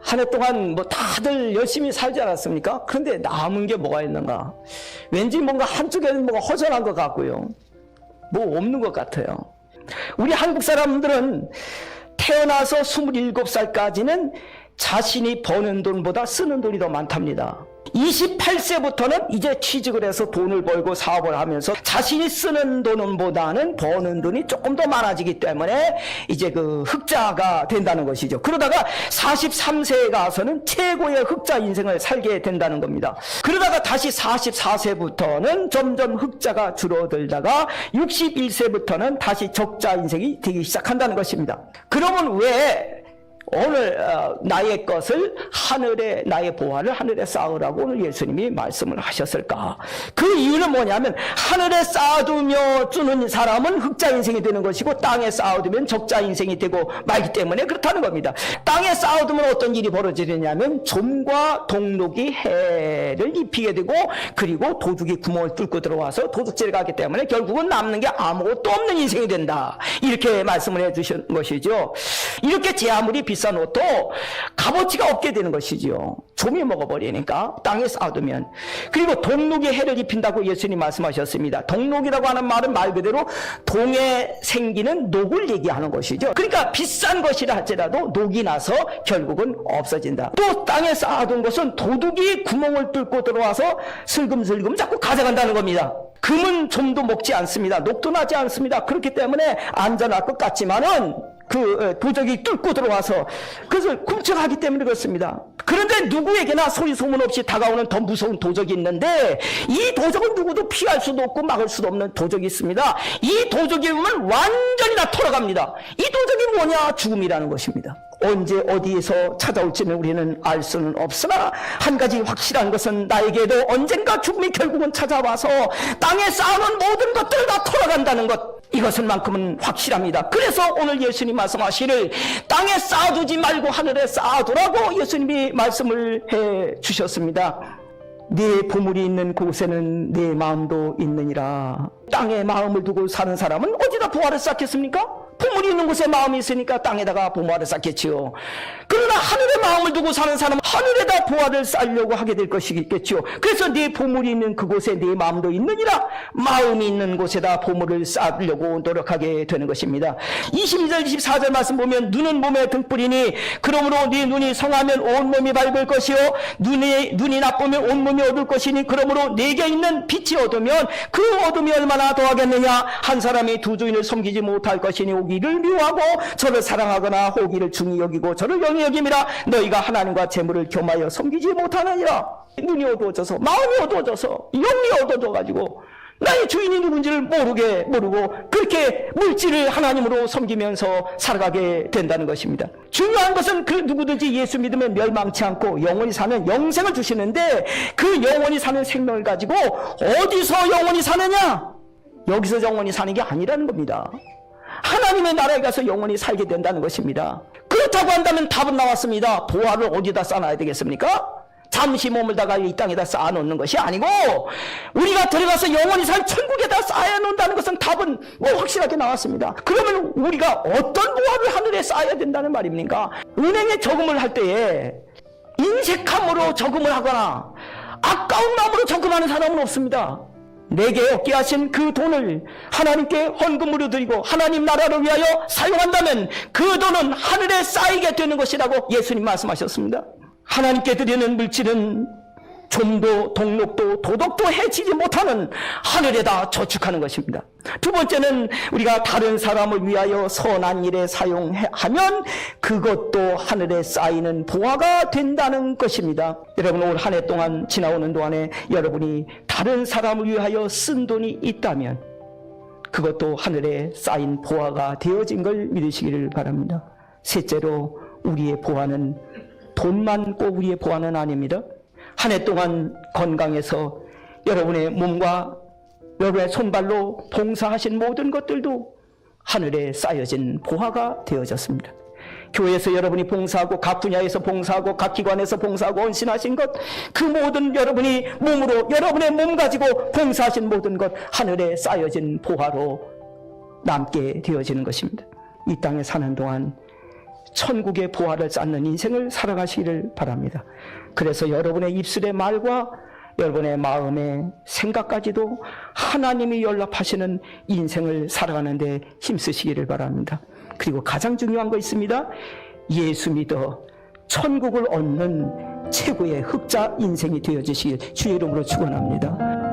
한 해 동안 뭐 다들 열심히 살지 않았습니까? 그런데 남은 게 뭐가 있는가? 왠지 뭔가 한쪽에는 뭐가 허전한 것 같고요. 뭐 없는 것 같아요. 우리 한국 사람들은 태어나서 27살까지는 자신이 버는 돈보다 쓰는 돈이 더 많답니다. 28세부터는 이제 취직을 해서 돈을 벌고 사업을 하면서 자신이 쓰는 돈보다는 버는 돈이 조금 더 많아지기 때문에 이제 그 흑자가 된다는 것이죠. 그러다가 43세에 가서는 최고의 흑자 인생을 살게 된다는 겁니다. 그러다가 다시 44세부터는 점점 흑자가 줄어들다가 61세부터는 다시 적자 인생이 되기 시작한다는 것입니다. 그러면 왜 오늘 나의 것을 하늘에, 나의 보화를 하늘에 쌓으라고 오늘 예수님이 말씀을 하셨을까? 그 이유는 뭐냐면 하늘에 쌓아두며 주는 사람은 흑자 인생이 되는 것이고 땅에 쌓아두면 적자 인생이 되고 말기 때문에 그렇다는 겁니다. 땅에 쌓아두면 어떤 일이 벌어지느냐면 좀과 동록이 해를 입히게 되고 그리고 도둑이 구멍을 뚫고 들어와서 도둑질을 하기 때문에 결국은 남는 게 아무것도 없는 인생이 된다. 이렇게 말씀을 해주신 것이죠. 이렇게 제 아무리 비싼 옷도 값어치가 없게 되는 것이지요. 좀이 먹어버리니까 땅에 쌓아두면. 그리고 동록이 해를 입힌다고 예수님 말씀하셨습니다. 동록이라고 하는 말은 말 그대로 동에 생기는 녹을 얘기하는 것이죠. 그러니까 비싼 것이라 할지라도 녹이 나서 결국은 없어진다. 또 땅에 쌓아둔 것은 도둑이 구멍을 뚫고 들어와서 슬금슬금 자꾸 가져간다는 겁니다. 금은 좀도 먹지 않습니다. 녹도 나지 않습니다. 그렇기 때문에 안전할 것 같지만은 그 도적이 뚫고 들어와서 그것을 훔쳐가기 때문에 그렇습니다. 그런데 누구에게나 소리 소문 없이 다가오는 더 무서운 도적이 있는데 이 도적은 누구도 피할 수도 없고 막을 수도 없는 도적이 있습니다. 이 도적이 오면 완전히 다 털어갑니다. 이 도적이 뭐냐? 죽음이라는 것입니다. 언제 어디에서 찾아올지는 우리는 알 수는 없으나 한 가지 확실한 것은 나에게도 언젠가 죽음이 결국은 찾아와서 땅에 쌓아놓은 모든 것들을 다 털어간다는 것, 이것은만큼은 확실합니다. 그래서 오늘 예수님 말씀하시를 땅에 쌓아두지 말고 하늘에 쌓아두라고 예수님이 말씀을 해 주셨습니다. 네 보물이 있는 곳에는 네 마음도 있느니라. 땅에 마음을 두고 사는 사람은 어디다 보화를 쌓겠습니까? 보물이 있는 곳에 마음이 있으니까 땅에다가 보화를 쌓겠지요. 그러나 하늘에 마음을 두고 사는 사람은 하늘에다 보화를 쌓으려고 하게 될 것이겠지요. 그래서 네 보물이 있는 그곳에 네 마음도 있느니라. 마음이 있는 곳에다 보물을 쌓으려고 노력하게 되는 것입니다. 22절 24절 말씀 보면 눈은 몸의 등불이니 그러므로 네 눈이 성하면 온몸이 밝을 것이요 눈이 나쁘면 온몸이 어두울 것이니 그러므로 네게 있는 빛이 어두면 그 어둠이 얼마나 더하겠느냐. 한 사람이 두 주인을 섬기지 못할 것이니 오기를 미워하고 저를 사랑하거나 호기를 중히 여기고 저를 영히 여김이라. 너희가 하나님과 재물을 겸하여 섬기지 못하느니라. 눈이 어두워져서 마음이 어두워져서 영이 어두워져가지고 나의 주인이 누군지를 모르고 그렇게 물질을 하나님으로 섬기면서 살아가게 된다는 것입니다. 중요한 것은 그 누구든지 예수 믿으면 멸망치 않고 영원히 사는 영생을 주시는데 그 영원히 사는 생명을 가지고 어디서 영원히 사느냐? 여기서 영원히 사는 게 아니라는 겁니다. 하나님의 나라에 가서 영원히 살게 된다는 것입니다. 그렇다고 한다면 답은 나왔습니다. 보화를 어디다 쌓아놔야 되겠습니까? 잠시 머물다가 이 땅에다 쌓아놓는 것이 아니고 우리가 들어가서 영원히 살 천국에다 쌓아놓는다는 것은 답은 뭐 확실하게 나왔습니다. 그러면 우리가 어떤 보화를 하늘에 쌓아야 된다는 말입니까? 은행에 저금을 할 때에 인색함으로 저금을 하거나 아까운 마음으로 저금하는 사람은 없습니다. 내게 얻게 하신 그 돈을 하나님께 헌금으로 드리고 하나님 나라를 위하여 사용한다면 그 돈은 하늘에 쌓이게 되는 것이라고 예수님 말씀하셨습니다. 하나님께 드리는 물질은 좀도 동록도 도덕도 해치지 못하는 하늘에다 저축하는 것입니다. 두 번째는 우리가 다른 사람을 위하여 선한 일에 사용하면 그것도 하늘에 쌓이는 보화가 된다는 것입니다. 여러분 올 한 해 동안 지나오는 동안에 여러분이 다른 사람을 위하여 쓴 돈이 있다면 그것도 하늘에 쌓인 보화가 되어진 걸 믿으시기를 바랍니다. 셋째로 우리의 보화는 돈만 꼭 우리의 보화는 아닙니다. 한 해 동안 건강해서 여러분의 몸과 여러분의 손발로 봉사하신 모든 것들도 하늘에 쌓여진 보화가 되어졌습니다. 교회에서 여러분이 봉사하고 각 분야에서 봉사하고 각 기관에서 봉사하고 헌신하신 것, 그 모든 여러분이 몸으로 여러분의 몸 가지고 봉사하신 모든 것 하늘에 쌓여진 보화로 남게 되어지는 것입니다. 이 땅에 사는 동안 천국의 보화를 쌓는 인생을 살아가시기를 바랍니다. 그래서 여러분의 입술의 말과 여러분의 마음의 생각까지도 하나님이 연락하시는 인생을 살아가는 데 힘쓰시기를 바랍니다. 그리고 가장 중요한 거 있습니다. 예수 믿어 천국을 얻는 최고의 흑자 인생이 되어주시길 주의 이름으로 축원합니다.